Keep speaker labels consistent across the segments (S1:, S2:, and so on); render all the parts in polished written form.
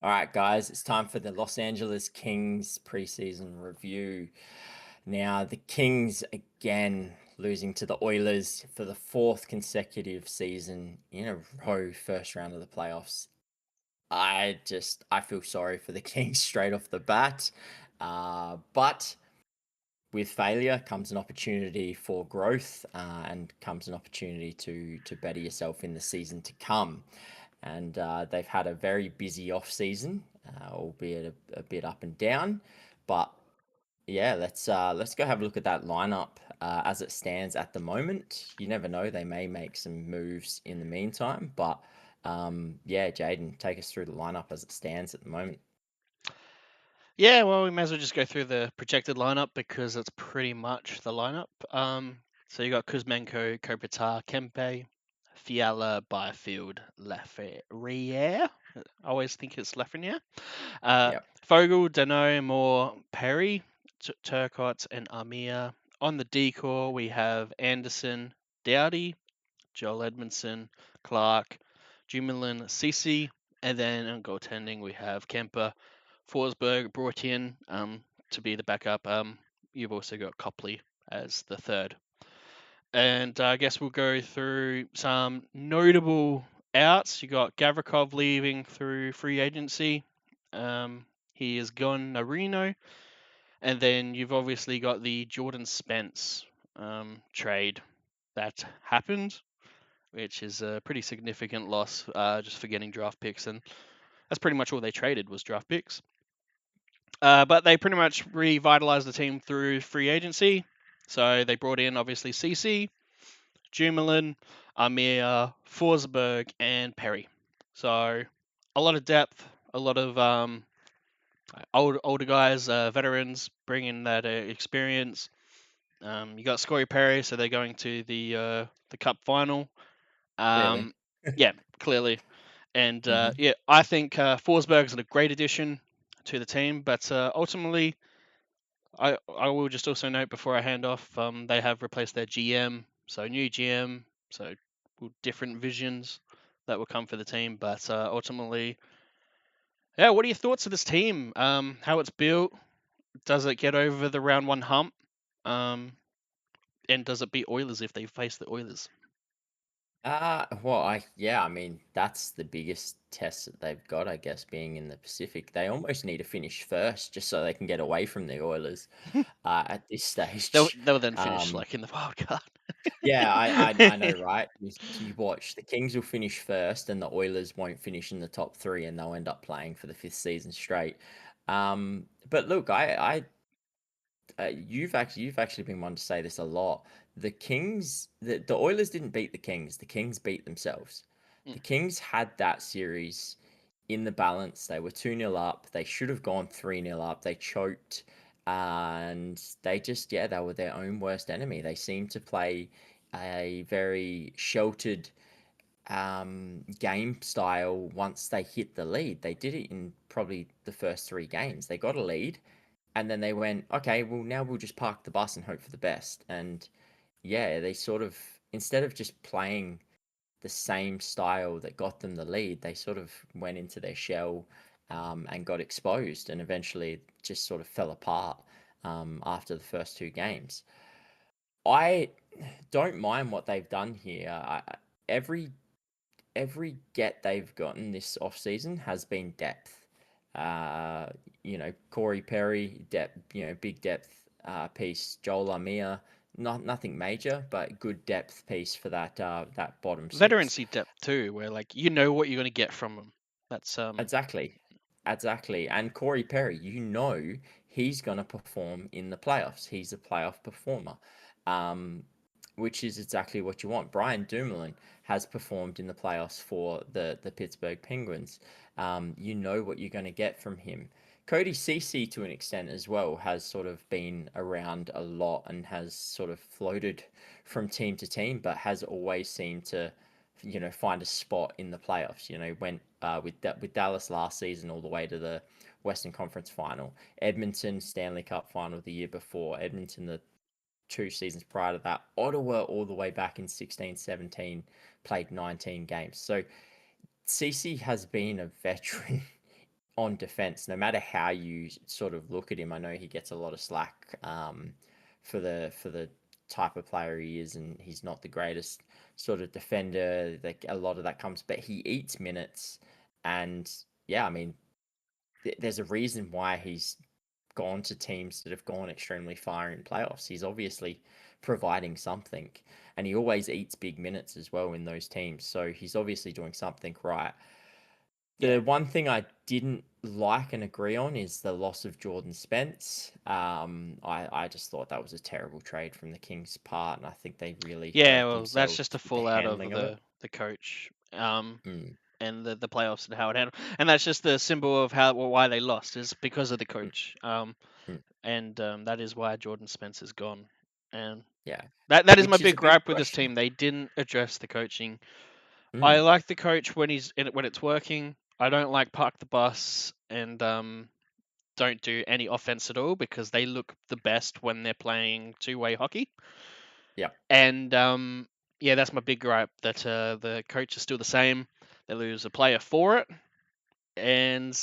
S1: All right, guys, it's time for the Los Angeles Kings preseason review. Now, the Kings again losing to the Oilers for the fourth consecutive season in a row, first round of the playoffs. I feel sorry for the Kings straight off the bat. But with failure comes an opportunity for growth, and comes an opportunity to better yourself in the season to come. And they've had a very busy off season, albeit a bit up and down. But yeah, let's go have a look at that lineup as it stands at the moment. You never know; they may make some moves in the meantime. But yeah, Jaden, take us through the lineup as it stands at the moment.
S2: Yeah, well, we may as well just go through the projected lineup because it's pretty much the lineup. So you got Kuzmenko, Kopitar, Kempe, Fiala, Byfield, Lafreniere. I always think it's Lafreniere. Uh,
S1: Yep.
S2: Fogel, Dano, Moore, Perry, Turcott, and Armia. On the decor, we have Anderson, Dowdy, Joel Edmondson, Clark, Jumelin, Cece, and then on goaltending we have Kemper, Forsberg brought in to be the backup. You've also got Copley as the third. And I guess we'll go through some notable outs. You got Gavrikov leaving through free agency. He is gone to Reno. And then you've obviously got the Jordan Spence trade that happened, which is a pretty significant loss just for getting draft picks. And that's pretty much all they traded was draft picks. But they pretty much revitalized the team through free agency. So they brought in obviously CC, Jumelin, Amir, Forsberg, and Perry. So a lot of depth, a lot of older guys, veterans, bringing that experience. You got Scory Perry, so they're going to the Cup final.
S1: Clearly.
S2: Um, yeah, clearly. And
S1: Hmm.
S2: yeah, I think Forsberg is a great addition to the team, but ultimately I will just also note before I hand off, they have replaced their GM, so new GM, so different visions that will come for the team. But ultimately, yeah, what are your thoughts of this team? How it's built? Does it get over the round one hump? Um, and does it beat Oilers if they face the Oilers?
S1: Well, I mean, that's the biggest test that they've got, I guess, being in the Pacific. They almost need to finish first just so they can get away from the Oilers at this
S2: they'll
S1: stage.
S2: they'll then finish
S1: Um,
S2: like in the wild card.
S1: yeah, I know, right? You watch the Kings will finish first, and the Oilers won't finish in the top three, and they'll end up playing for the fifth season straight. But look, you've actually been one to say this a lot. The Oilers didn't beat the Kings. The Kings beat themselves.
S2: Mm.
S1: The Kings had that series in the balance. They were 2-0 up. They should have gone 3-0 up. They choked, and they just, yeah, they were their own worst enemy. They seemed to play a very sheltered game style once they hit the lead. They did it in probably the first three games. They got a lead, and then they went, okay, well, now we'll just park the bus and hope for the best. And yeah, they sort of, instead of just playing the same style that got them the lead, they sort of went into their shell, and got exposed, and eventually just sort of fell apart after the first two games. I don't mind what they've done here. Every every get they've gotten this offseason has been depth. Uh, Corey Perry, depth, big depth piece. Joel Amir, nothing major, but good depth piece for that bottom six.
S2: Veterancy depth too, where like you know what you're going to get from them. That's
S1: Exactly. Exactly. And Corey Perry, he's going to perform in the playoffs. He's a playoff performer, um, which is exactly what you want. Brian Dumoulin has performed in the playoffs for the Pittsburgh Penguins. You know what you're going to get from him. Cody Ceci, to an extent as well, has sort of been around a lot and has sort of floated from team to team, but has always seemed to find a spot in the playoffs. Went with Dallas last season all the way to the Western Conference Final. Edmonton Stanley Cup Final the year before. Edmonton the two seasons prior to that. Ottawa all the way back in 16-17 played 19 games. So CC has been a veteran on defense, no matter how you sort of look at him. I know he gets a lot of slack for the type of player he is, and he's not the greatest sort of defender. Like a lot of that comes, but he eats minutes, and yeah, I mean, there's a reason why he's gone to teams that have gone extremely far in playoffs. He's obviously providing something, and he always eats big minutes as well in those teams. So he's obviously doing something right.
S2: Yeah.
S1: The one thing I didn't like and agree on is the loss of Jordan Spence. I just thought that was a terrible trade from the Kings' part, and I think they really
S2: Yeah,
S1: hurt
S2: well, that's
S1: themselves
S2: just a
S1: with the
S2: fallout of
S1: handling of it.
S2: the coach,
S1: Mm,
S2: and the playoffs and how it handled, and that's just the symbol of how why they lost is because of the
S1: mm,
S2: coach,
S1: mm.
S2: and that is why Jordan Spence is gone, and
S1: Yeah,
S2: that is my
S1: which is
S2: big
S1: a big
S2: gripe with this
S1: question.
S2: team. They didn't address the coaching. I
S1: Mm,
S2: like the coach when he's in it when it's working. I don't like park the bus and don't do any offense at all because they look the best when they're playing two-way hockey.
S1: yeah,
S2: And yeah, that's my big gripe that the coach is still the same. They lose a player for it, and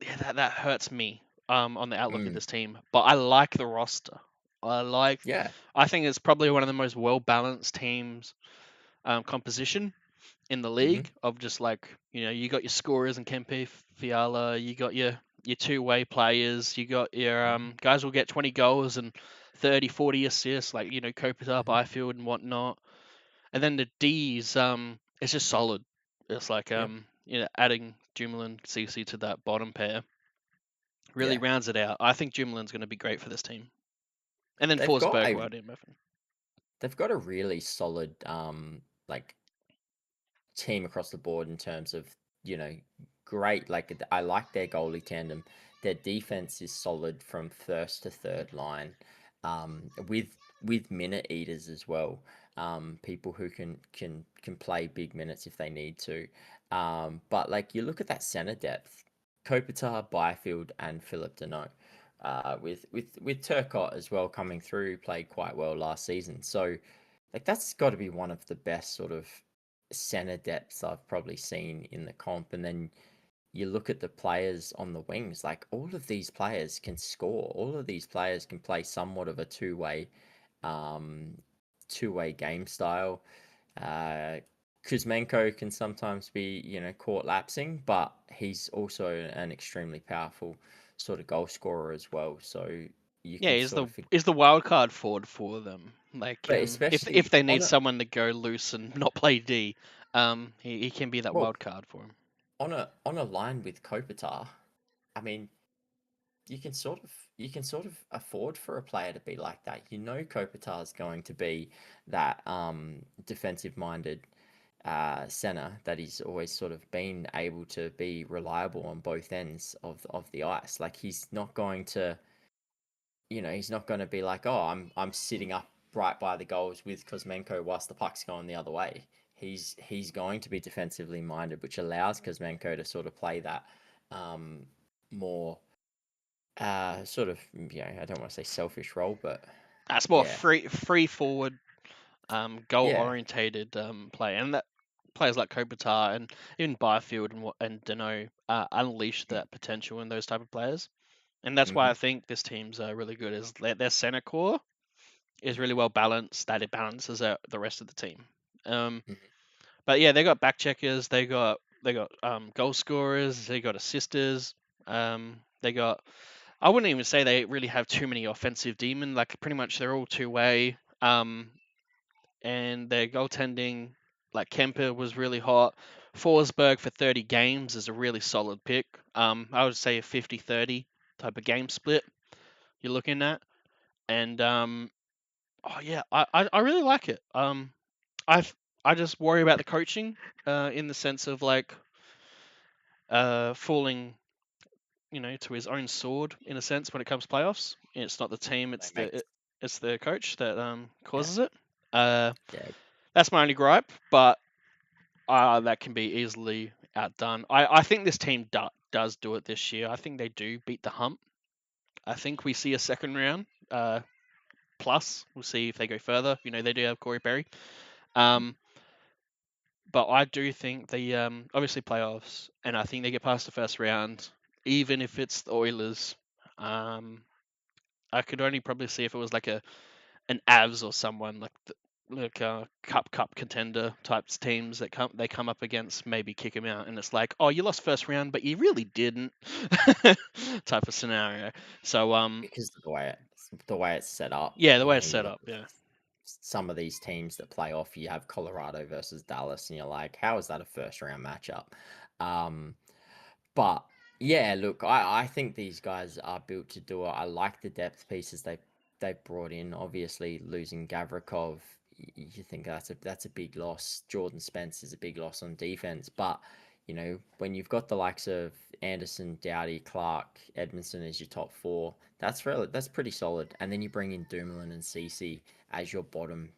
S2: yeah, that hurts me on the outlook of
S1: mm,
S2: this team. But I like the roster. I like.
S1: yeah,
S2: I think it's probably one of the most well balanced teams composition in the
S1: hmm,
S2: league. Of just like you got your scorers and Kempe, Fiala. You got your two-way players. You got your
S1: hmm,
S2: guys will get 20 goals and 30, 40 assists, like Kopitar,
S1: hmm,
S2: Byfield, and whatnot. And then the D's, it's just solid. It's like
S1: yeah,
S2: adding Dumoulin, CC to that bottom pair really
S1: yeah.
S2: rounds it out. I think Dumoulin's going to be great for this team. And then
S1: They've got
S2: Forsberg,
S1: a
S2: well, I didn't know.
S1: they've got a really solid like team across the board in terms of you know great. Like I like their goalie tandem. Their defense is solid from first to third line, with minute eaters as well. People who can play big minutes if they need to. But like you look at that center depth, Kopitar, Byfield, and Philip Deneau. With Turcotte as well coming through, played quite well last season. So, like that's got to be one of the best sort of center depths I've probably seen in the comp. And then you look at the players on the wings, like all of these players can score. All of these players can play somewhat of a um, two-way game style. Uh, Kuzmenko can sometimes be, caught lapsing, but he's also an extremely powerful sort of goal scorer as well. So you
S2: Yeah,
S1: can sort of,
S2: is the wild card forward for them. Like,
S1: but
S2: if
S1: especially
S2: they
S1: on
S2: need
S1: a
S2: someone to go loose and not play D, he can be that
S1: well,
S2: wild card for him.
S1: on a line with Kopitar, I mean, you can sort of afford for a player to be like that. You know Kopitar's going to be that defensive minded center that he's always sort of been able to be reliable on both ends of the ice. Like he's not going to be like, oh, I'm sitting up right by the goals with Kuzmenko whilst the puck's going the other way. He's going to be defensively minded, which allows Kuzmenko to sort of play that more sort of, I don't want to say selfish role, but
S2: That's more
S1: yeah,
S2: free forward, goal
S1: yeah,
S2: orientated play, and that players like Kopitar and even Byfield and Dano unleash that potential in those type of players, and that's why
S1: mm-hmm,
S2: I think this team's really good. Is their center core is really well balanced. That it balances out the rest of the team. Um,
S1: mm-hmm,
S2: but yeah, they got back checkers. They got goal scorers. They got assisters. They got. I wouldn't even say they really have too many offensive demon. Like pretty much they're all two way. And their goaltending, like Kemper was really hot. Forsberg for 30 games is a really solid pick. I would say a 50-30 type of game split you're looking at. And oh yeah, I really like it. I I just worry about the coaching, in the sense of like falling, to his own sword in a sense when it comes to playoffs. It's not the team,
S1: that makes
S2: it's the coach that
S1: yeah,
S2: causes it. Uh,
S1: yeah,
S2: that's my only gripe, but that can be easily outdone. I think this team does do it this year. I think they do beat the hump. I think we see a second round. Plus, we'll see if they go further. They do have Corey Perry.
S1: mm,
S2: Um, But I do think the obviously playoffs, and I think they get past the first round, even if it's the Oilers. Um, I could only probably see if it was like an Avs or someone like cup contender types teams that come up against, maybe kick them out, and it's like, oh, you lost first round, but you really didn't, type of scenario. So
S1: because the way it's set up,
S2: yeah, the
S1: you
S2: way
S1: know,
S2: it's
S1: you
S2: set
S1: look
S2: up, yeah.
S1: some of these teams that play off, you have Colorado versus Dallas, and you're like, how is that a first round matchup? Um, but yeah, look, I think these guys are built to do it. I like the depth pieces they've brought in. Obviously, losing Gavrikov, you think that's a big loss. Jordan Spence is a big loss on defense, but you know when you've got the likes of Anderson, Doughty, Clark, Edmondson as your top four, that's pretty solid. And then you bring in Dumoulin and Cece as your bottom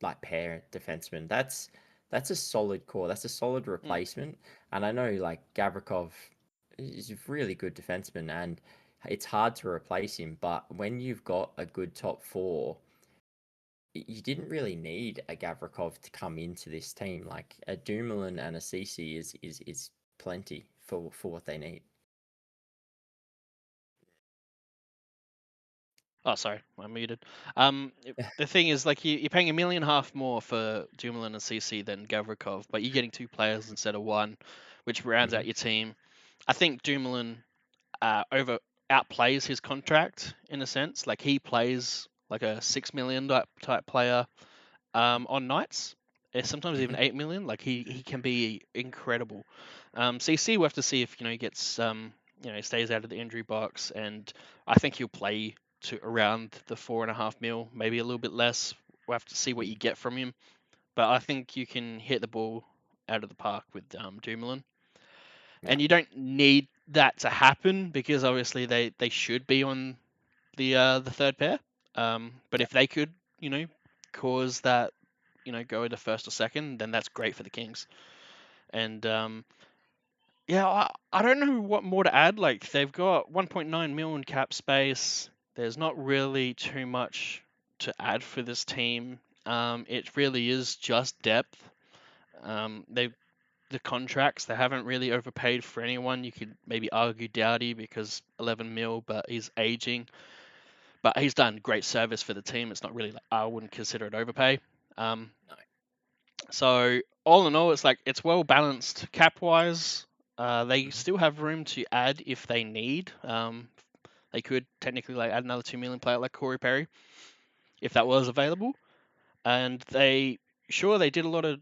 S1: like pair defenseman. That's a solid core. That's a solid
S2: Mm.
S1: replacement. And I know like Gavrikov is a really good defenseman, and it's hard to replace him. But when you've got a good top four, you didn't really need a Gavrikov to come into this team. Like a Dumoulin and a Cece is plenty for what they need.
S2: Oh, sorry, I'm muted. The thing is, like, you're paying $1.5 million more for Dumoulin and CC than Gavrikov, but you're getting two players instead of one, which rounds
S1: Hmm.
S2: out your team. I think Dumoulin over outplays his contract in a sense. Like, he plays like a 6 million type player on nights. Sometimes even
S1: Hmm.
S2: 8 million. Like, he can be incredible. CC, we'll have to see if he gets he stays out of the injury box, and I think he'll play to around the 4.5 mil, maybe a little bit less. We'll have to see what you get from him, but I think you can hit the ball out of the park with Dumoulin,
S1: Yeah,
S2: and you don't need that to happen because obviously they should be on the third pair. But
S1: yeah,
S2: if they could, cause that, go into first or second, then that's great for the Kings. And yeah, I don't know what more to add. Like, they've got 1.9 million cap space. There's not really too much to add for this team. It really is just depth. They The contracts, they haven't really overpaid for anyone. You could maybe argue Doughty because 11 mil, but he's aging. But he's done great service for the team. It's not really like, I wouldn't consider it overpay. Um,
S1: no,
S2: so all in all, it's well balanced cap wise. They
S1: hmm,
S2: still have room to add if they need. They could technically like add another 2 million player like Corey Perry if that was available. And they did a lot of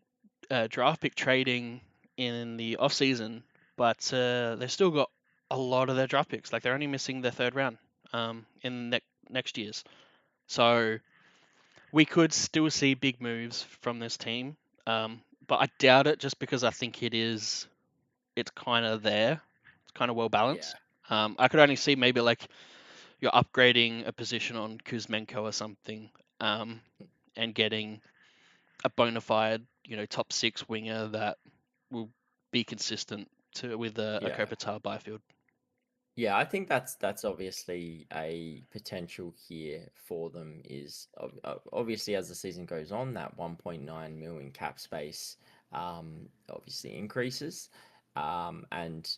S2: draft pick trading in the off season, but they've still got a lot of their draft picks. Like, they're only missing their third round in next year's. So we could still see big moves from this team, but I doubt it just because I think it's kind of there. It's kind of well
S1: yeah,
S2: balanced. I could only see maybe like you're upgrading a position on Kuzmenko or something, um, and getting a bona fide, top six winger that will be consistent with a
S1: yeah.
S2: Kopitar Byfield.
S1: Yeah, I think that's obviously a potential here for them is obviously as the season goes on, that 1.9 million cap space obviously increases and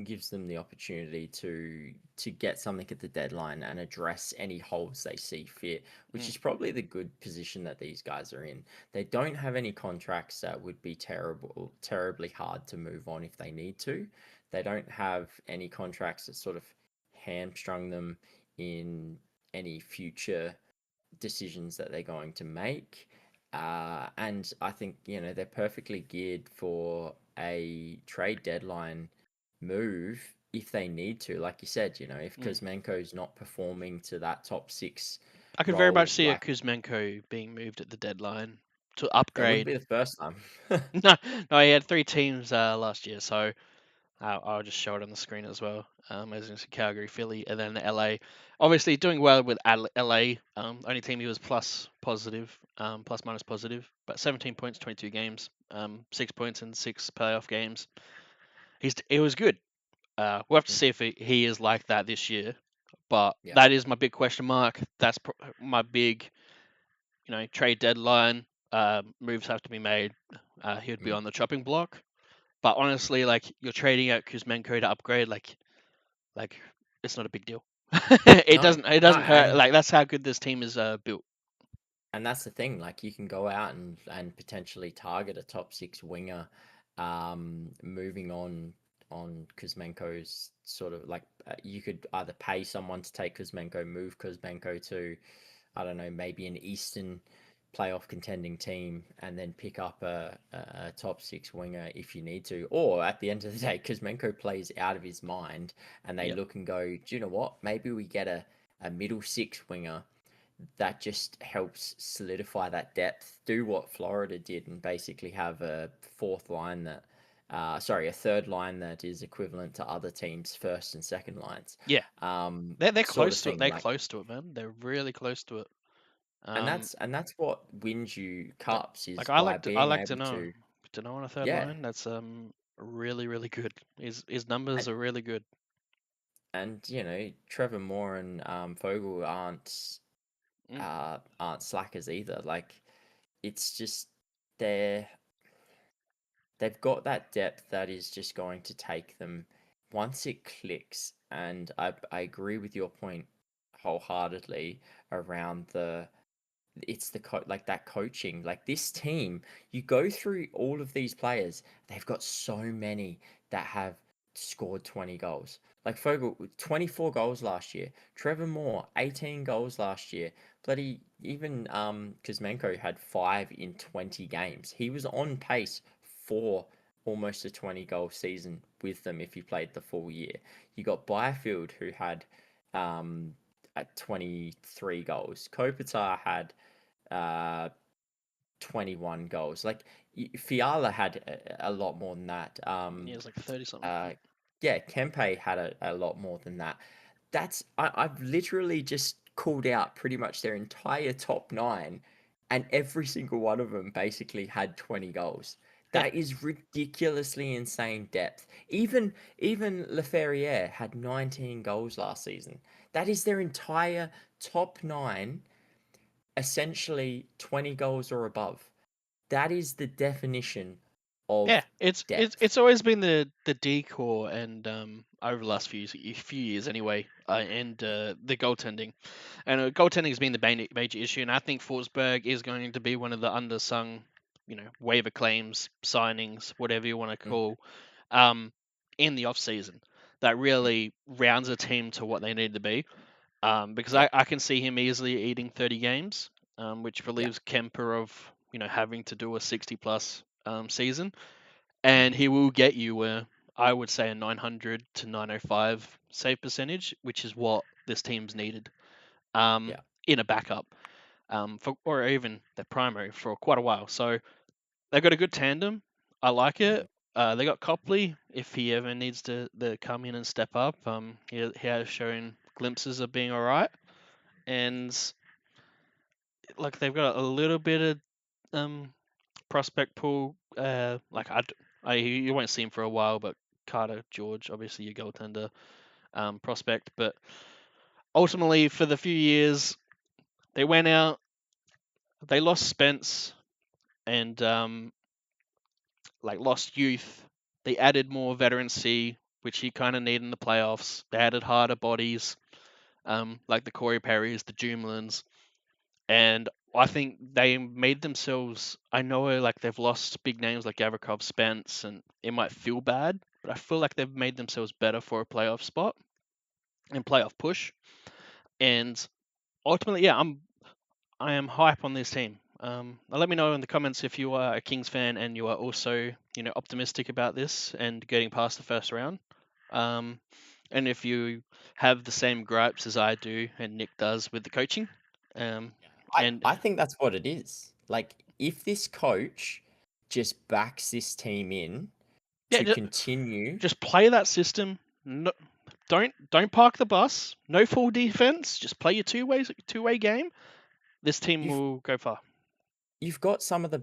S1: gives them the opportunity to get something at the deadline and address any holes they see fit, which
S2: Mm.
S1: is probably the good position that these guys are in. They don't have any contracts that would be terribly hard to move on if they need to. They don't have any contracts that sort of hamstrung them in any future decisions that they're going to make. And I think, they're perfectly geared for a trade deadline move if they need to. Like you said, if
S2: Mm.
S1: Kuzmenko's not performing to that top six
S2: I could very much
S1: role,
S2: see a
S1: like
S2: Kuzmenko being moved at the deadline to
S1: that wouldn't
S2: upgrade.
S1: be the first time.
S2: No, no, he had three teams last year, so I'll just show it on the screen as well. As in Calgary, Philly, and then LA. Obviously, doing well with LA. Only team he was plus minus positive, but 17 points, 22 games, 6 points in six playoff games. It was good. We'll have to see if he is like that this year. But
S1: Yeah.
S2: that is my big question mark. That's my big, trade deadline. Moves have to be made. he would be
S1: Mm.
S2: on the chopping block. But honestly, like you're trading out Kuzmenko to upgrade, like it's not a big deal. it
S1: No,
S2: doesn't it
S1: no,
S2: doesn't hurt. Like that's how good this team is built.
S1: and that's the thing. Like you can go out and potentially target a top six winger, moving on Kuzmenko's sort of like you could either pay someone to take Kuzmenko, move Kuzmenko to, I don't know, maybe an Eastern playoff contending team, and then pick up a top six winger if you need to. Or at the end of the day, Kuzmenko plays out of his mind, and they
S2: Yeah,
S1: look and go, do you know what? Maybe we get a middle six winger that just helps solidify that depth. Do what Florida did and basically have a fourth line that, a third line that is equivalent to other teams' first and second lines,
S2: yeah. They're
S1: sort of
S2: close to it.
S1: thing.
S2: They're
S1: Like,
S2: close to it, man. They're really close to it. Um,
S1: and that's what wins you
S2: like
S1: cups is
S2: like
S1: by
S2: I
S1: being
S2: like
S1: able to,
S2: to know on a third
S1: yeah,
S2: line. That's really good. His numbers
S1: and,
S2: are really good.
S1: and Trevor Moore and Fogel
S2: Mm,
S1: aren't slackers either. Like, it's just they're they've got that depth that is just going to take them once it clicks. And I agree with your point wholeheartedly around it's like that coaching. Like this team, you go through all of these players, they've got so many that have scored 20 goals. Like Fogel, 24 goals last year. Trevor Moore, 18 goals last year. Bloody even Kuzmenko had 5 in 20 games. He was on pace for almost a 20 goal season with them if he played the full year. You got Byfield who had um at 23 goals. Kopitar had uh 21 goals. Like Fiala had a lot more than that.
S2: yeah, it's like 30 something.
S1: Uh, yeah, Kempe had a lot more than that. I've literally just called out pretty much their entire top nine, and every single one of them basically had 20 goals.
S2: Yeah,
S1: That is ridiculously insane depth. Even Leferrier had 19 goals last season. That is their entire top nine, essentially 20 goals or above. That is the definition
S2: yeah.
S1: of
S2: It's
S1: depth.
S2: always been the decor and over the last few years anyway, and the goaltending. And goaltending has been the major issue, and I think Forsberg is going to be one of the undersung, waiver claims, signings, whatever you want to
S1: Mm,
S2: call, um, in the off season. That
S1: mm,
S2: really rounds a team to what they need to be. Because
S1: yeah,
S2: I can see him easily eating 30 games, which
S1: yeah,
S2: relieves Kemper of having to do a 60 plus season,
S1: mm,
S2: and he will get you I would say a 900 to 905 save percentage, which is what this team's needed
S1: yeah.
S2: in a backup, for or even their primary for quite a while. So they've got a good tandem. I like
S1: Mm.
S2: it. They got Copley if he ever needs to come in and step up. He has shown glimpses of being all right, and like they've got a little bit of prospect pool. Like you won't see him for a while, but Carter George, obviously your goaltender prospect. But ultimately, for the few years they went out, they lost Spence and like lost youth. They added more veterancy, which he kind of needed in the playoffs. They added harder bodies, like the Corey Perrys, the Jumelins, and I think they made themselves. I know like they've lost big names like Gavrikov, Spence, and it might feel bad, but I feel like they've made themselves better for a playoff spot and playoff push. And ultimately, yeah, I am hype on this team. Let me know in the comments if you are a Kings fan and you are also optimistic about this and getting past the first round. Um, and if you have the same gripes as I do and Nick does with the coaching. Um, and
S1: I think that's what it is. Like, if this coach just backs this team in
S2: yeah,
S1: to continue,
S2: just play that system. No, don't park the bus. No full defense. Just play your two way game. This team
S1: you've
S2: will go far.
S1: you've got some of the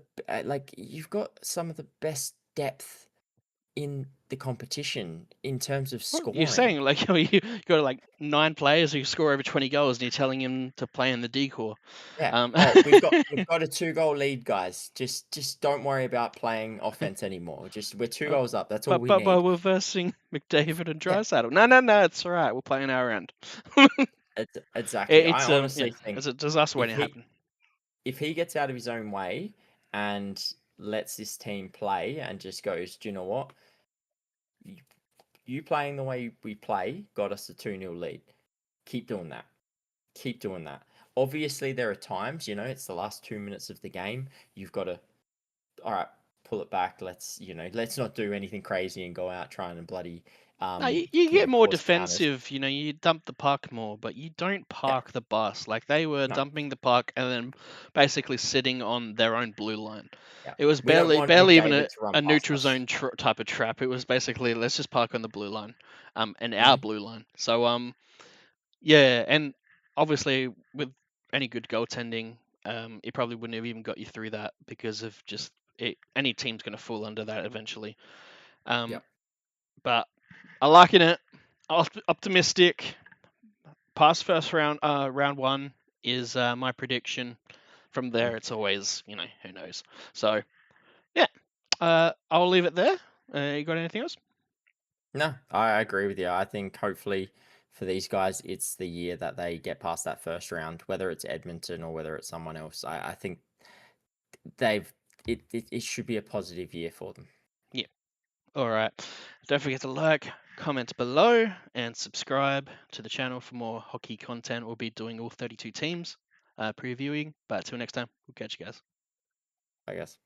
S1: you've got some of the best depth in the competition in terms of
S2: What you're
S1: scoring.
S2: saying, like you got like 9 players who score over 20 goals, and you're telling him to play in the decor.
S1: Yeah.
S2: Um,
S1: Oh, we've got a 2-goal lead, guys. Just don't worry about playing offense anymore. Just we're 2
S2: uh,
S1: goals up. That's all
S2: but
S1: we
S2: but
S1: need.
S2: we're versing McDavid and
S1: Yeah.
S2: Drysdale. No, it's all right. We're playing our end.
S1: Exactly. I
S2: Yeah,
S1: honestly think
S2: it's a disaster
S1: if
S2: waiting to
S1: he
S2: happen.
S1: if he gets out of his own way and lets this team play and just goes, do you know what? You, you playing the way we play got us a 2-0 lead. Keep doing that. Keep doing that. Obviously, there are times, it's the last 2 minutes of the game. You've got to, all right, pull it back. Let's not do anything crazy and go out trying to bloody,
S2: No, you get more
S1: cause counters.
S2: defensive. You dump the puck more, but you don't
S1: Yeah,
S2: park the bus. Like they were
S1: no,
S2: dumping the puck and then basically sitting on their own blue line.
S1: yeah.
S2: It was
S1: We don't want
S2: barely even
S1: McDavid to run
S2: a
S1: past
S2: neutral
S1: us.
S2: zone type of trap. It was basically let's just park on the blue line, and our
S1: Mhm.
S2: blue line. So yeah, and obviously with any good goaltending, it probably wouldn't have even got you through that because of just any team's going to fall under that eventually. Um,
S1: Yep.
S2: but I liking it. Optimistic. Past first round, round one is my prediction. From
S1: Mm.
S2: there, it's always who knows. So yeah, I'll leave it there. You got anything else?
S1: No, I agree with you. I think hopefully for these guys, it's the year that they get past that first round, whether it's Edmonton or whether it's someone else. I think they've it should be a positive year for them.
S2: Yeah. All right. Don't forget to like, comment below, and subscribe to the channel for more hockey content. We'll be doing all 32 teams previewing. But until next time, we'll catch you guys.
S1: I guess.